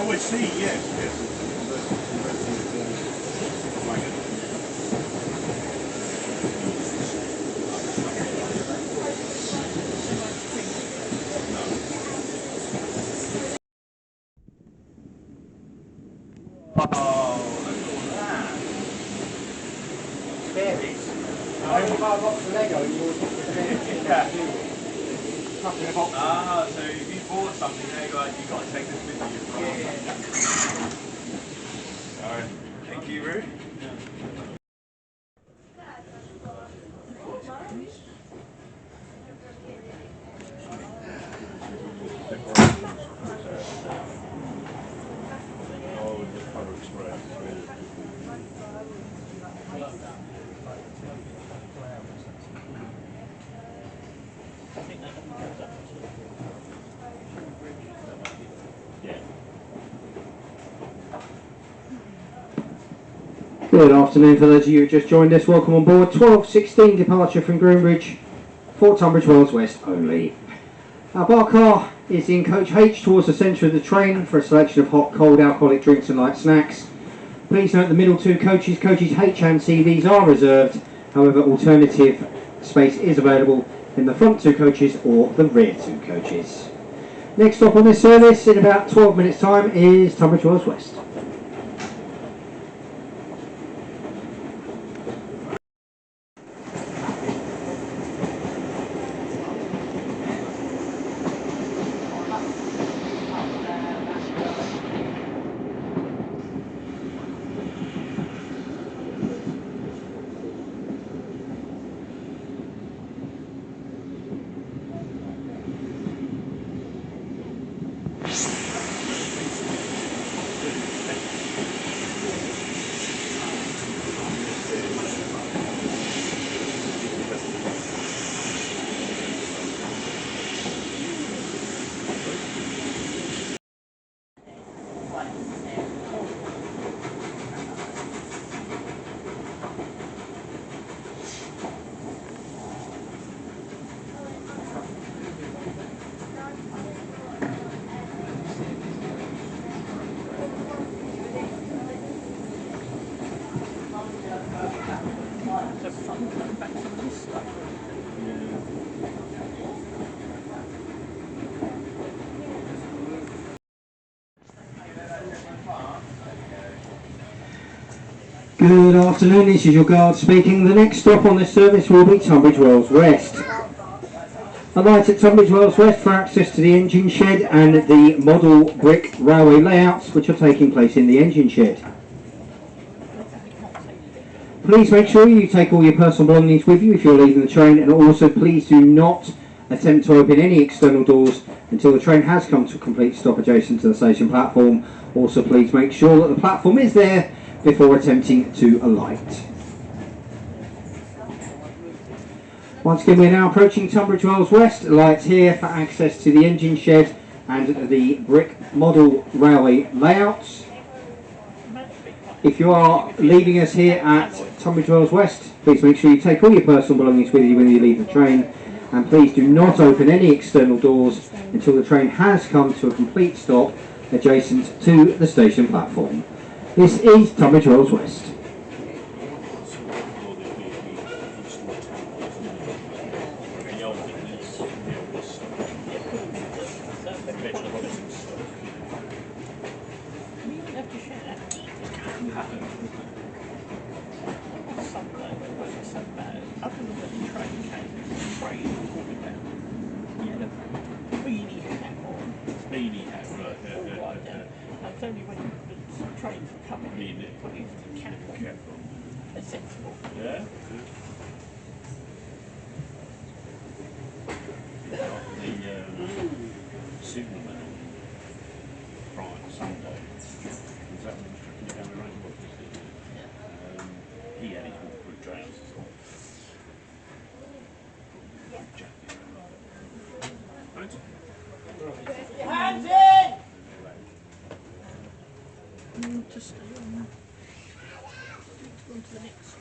Oh, I see, yes, yes. Oh, look at that. Fairies. When you buy a box of Lego, you always get the fairies. Ah, so if you bought something, you've got to take this with you. Alright. Thank you, Roo. Oh, the Power Express. Good afternoon for those of you who just joined us. Welcome on board. 12:16 departure from Groombridge for Tunbridge Wells West only. Our bar car is in coach H towards the centre of the train for a selection of hot, cold, alcoholic drinks and light snacks. Please note the middle two coaches, coaches H and C, these are reserved. However, alternative space is available in the front two coaches or the rear two coaches. Next stop on this service in about 12 minutes time is Tunbridge Wells West. Good afternoon, this is your guard speaking. The next stop on this service will be Tunbridge Wells West. A light at Tunbridge Wells West for access to the engine shed and the model brick railway layouts which are taking place in the engine shed. Please make sure you take all your personal belongings with you if you're leaving the train, and also please do not attempt to open any external doors until the train has come to a complete stop adjacent to the station platform. Also please make sure that the platform is there before attempting to alight. Once again, we're now approaching Tunbridge Wells West. Lights here for access to the engine shed and the brick model railway layouts. If you are leaving us here at Tunbridge Wells West, please make sure you take all your personal belongings with you when you leave the train, and please do not open any external doors until the train has come to a complete stop adjacent to the station platform. This is Tunbridge Wells West. That's only when the trains are coming in, put it into the cab. It's sensible. Yeah? The Superman Friday, Sunday, was that when he was tracking down the rainbow? He had his waterproof trousers on. Jacket. Right? Hands in! To stay on. Go on to the next.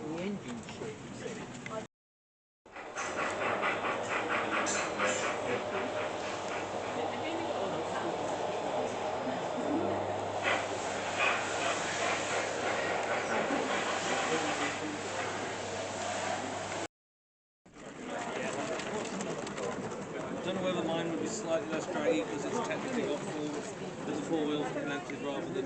The engine shit. I don't know whether mine would be slightly less draggy because it's technically got there's a four wheels connected rather than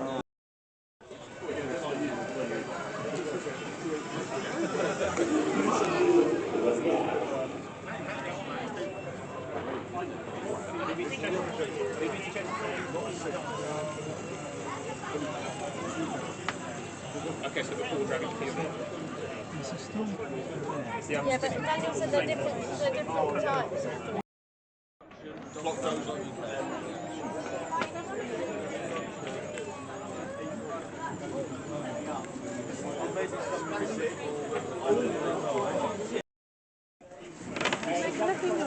Okay, so the full dragon Yeah, but Daniel said they're different types. block those up you can. Looking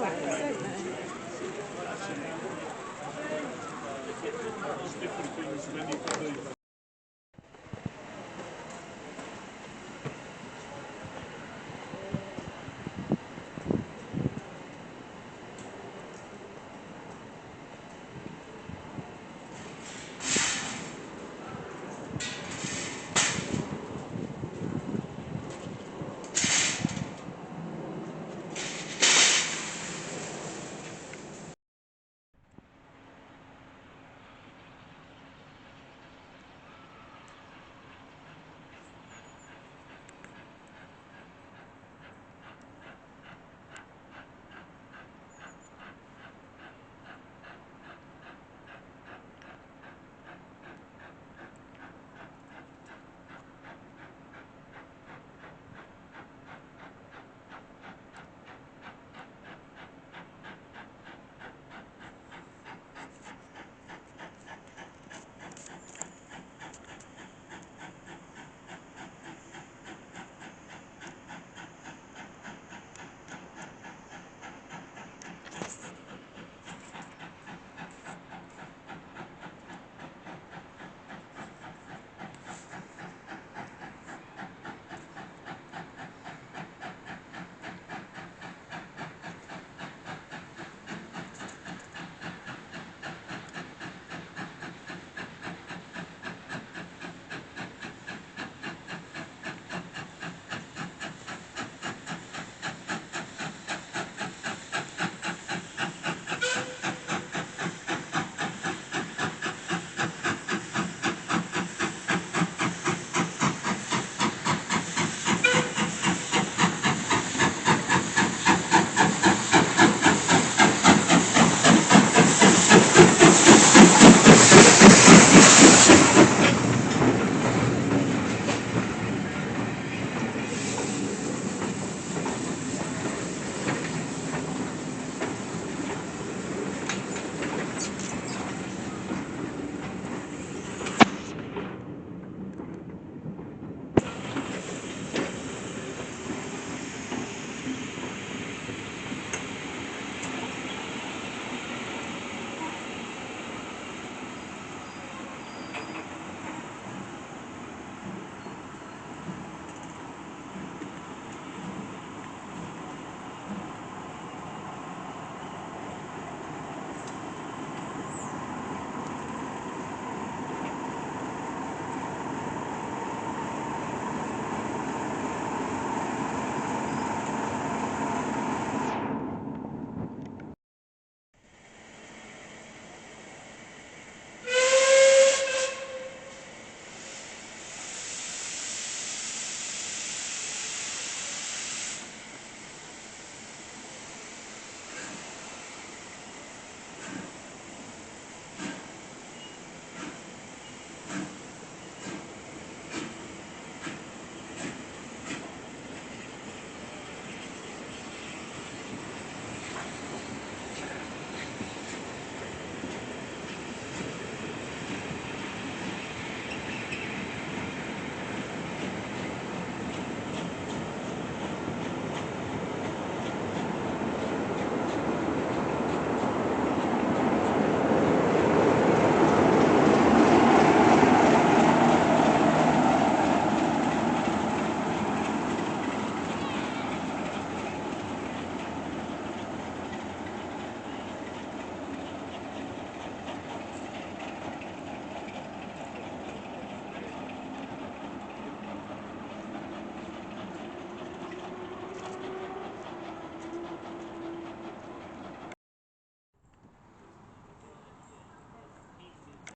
nice, don't they?